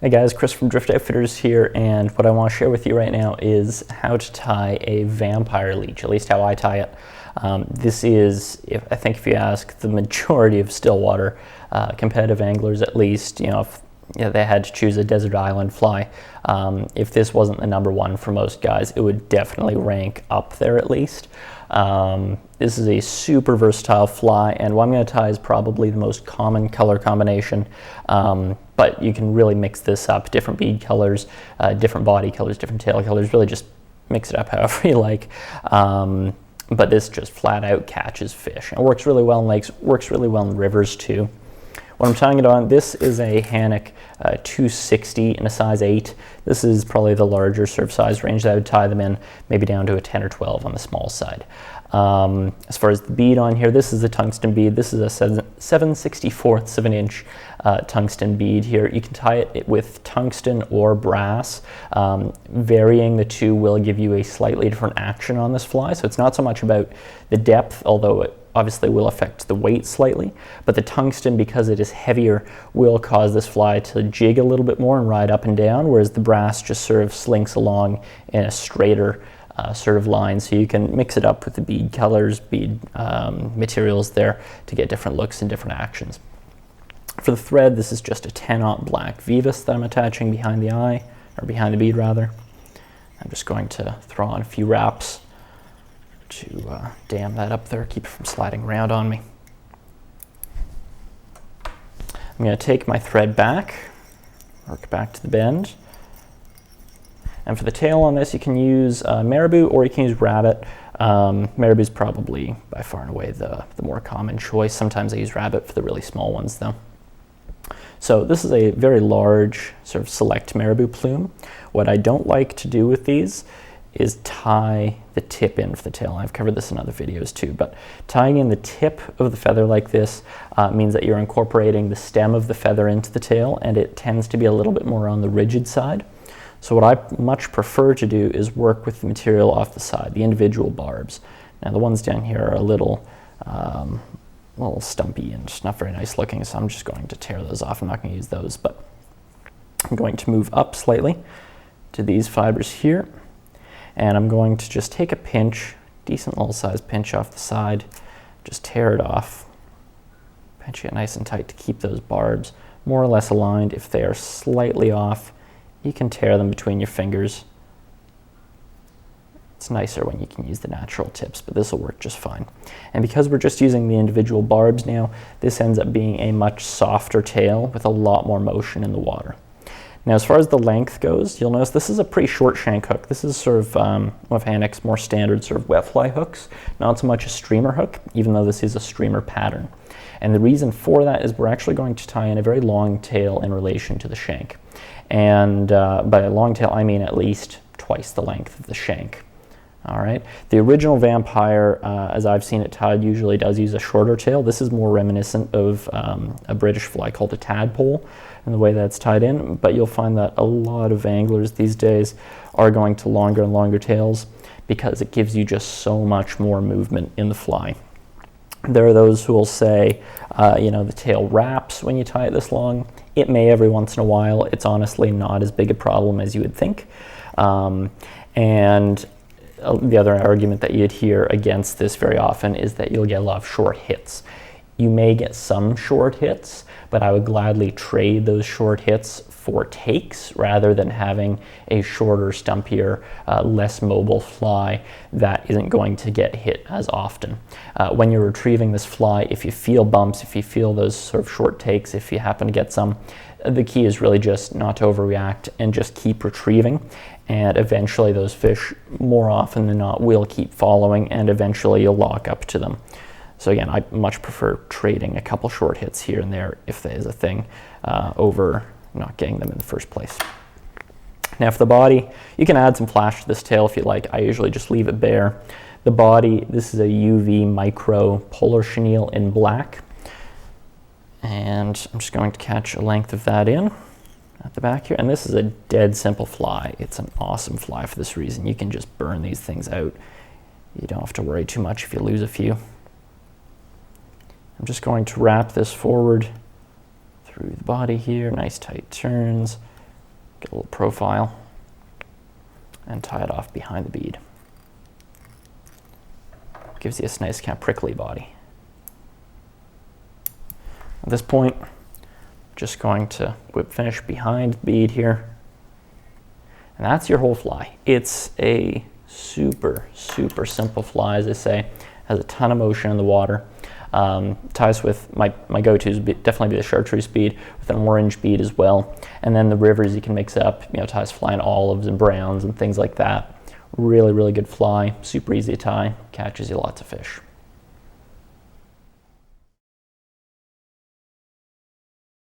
Hey guys, Chris from Drift Outfitters here, and what I want to share with you right now is how to tie a vampire leech, at least how I tie it. This is, I think if you ask the majority of stillwater competitive anglers at least, if they had to choose a desert island fly, if this wasn't the number one for most guys, it would definitely rank up there at least. This is a super versatile fly, and what I'm going to tie is probably the most common color combination, but you can really mix this up, different bead colors, different body colors, different tail colors, really just mix it up however you like. But this just flat out catches fish. It works really well in lakes, works really well in rivers too. What I'm tying it on, this is a Hannock 260 in a size 8. This is probably the larger surf size range that I would tie them in, maybe down to a 10 or 12 on the small side. As far as the bead on here, this is a tungsten bead. This is a 7/64 of an inch tungsten bead here. You can tie it with tungsten or brass. Varying the two will give you a slightly different action on this fly. So it's not so much about the depth, although it obviously will affect the weight slightly, but the tungsten, because it is heavier, will cause this fly to jig a little bit more and ride up and down, whereas the brass just sort of slinks along in a straighter sort of line. So you can mix it up with the bead colors, bead materials there to get different looks and different actions. For the thread, this is just a 10-aught black Vivus that I'm attaching behind the eye, or behind the bead rather. I'm just going to throw on a few wraps to dam that up there, keep it from sliding around on me. I'm going to take my thread back, work back to the bend. And for the tail on this, you can use marabou or you can use rabbit. Marabou is probably by far and away the more common choice. Sometimes I use rabbit for the really small ones though. So this is a very large sort of select marabou plume. What I don't like to do with these is tie the tip in for the tail. I've covered this in other videos too, but tying in the tip of the feather like this means that you're incorporating the stem of the feather into the tail, and it tends to be a little bit more on the rigid side. So what I much prefer to do is work with the material off the side, the individual barbs. Now the ones down here are a little stumpy and just not very nice looking, so I'm just going to tear those off. I'm not going to use those, but I'm going to move up slightly to these fibers here. And I'm going to just take a pinch, decent little size pinch off the side, just tear it off, pinch it nice and tight to keep those barbs more or less aligned. If they are slightly off, you can tear them between your fingers. It's nicer when you can use the natural tips, but this will work just fine. And because we're just using the individual barbs now, this ends up being a much softer tail with a lot more motion in the water. Now, as far as the length goes, you'll notice this is a pretty short shank hook. This is sort of one of Hannock's more standard sort of wet fly hooks, not so much a streamer hook, even though this is a streamer pattern. And the reason for that is we're actually going to tie in a very long tail in relation to the shank. And by a long tail, I mean at least twice the length of the shank. All right. The original vampire, as I've seen it tied, usually does use a shorter tail. This is more reminiscent of a British fly called a tadpole and the way that's tied in, but you'll find that a lot of anglers these days are going to longer and longer tails because it gives you just so much more movement in the fly. There are those who will say, the tail wraps when you tie it this long. It may every once in a while. It's honestly not as big a problem as you would think. And the other argument that you'd hear against this very often is that you'll get a lot of short hits. You may get some short hits, but I would gladly trade those short hits for takes rather than having a shorter, stumpier, less mobile fly that isn't going to get hit as often. When you're retrieving this fly, if you feel bumps, if you feel those sort of short takes, if you happen to get some, the key is really just not to overreact and just keep retrieving. And eventually those fish, more often than not, will keep following, and eventually you'll lock up to them. So again, I much prefer trading a couple short hits here and there, if that is a thing, over not getting them in the first place. Now for the body, you can add some flash to this tail if you like. I usually just leave it bare. The body, this is a UV micro polar chenille in black. And I'm just going to catch a length of that in at the back here. And this is a dead simple fly. It's an awesome fly for this reason. You can just burn these things out. You don't have to worry too much if you lose a few. I'm just going to wrap this forward through the body here, nice tight turns, Get a little profile and tie it off behind the bead. Gives you this nice kind of prickly body. At this point, just going to whip finish behind the bead here. And that's your whole fly. It's a super, super simple fly, as I say. Has a ton of motion in the water. Ties with, my go-tos would definitely be the chartreuse bead with an orange bead as well. And then the rivers you can mix up, you know, ties flying olives and browns and things like that. Really, really good fly, super easy to tie, catches you lots of fish.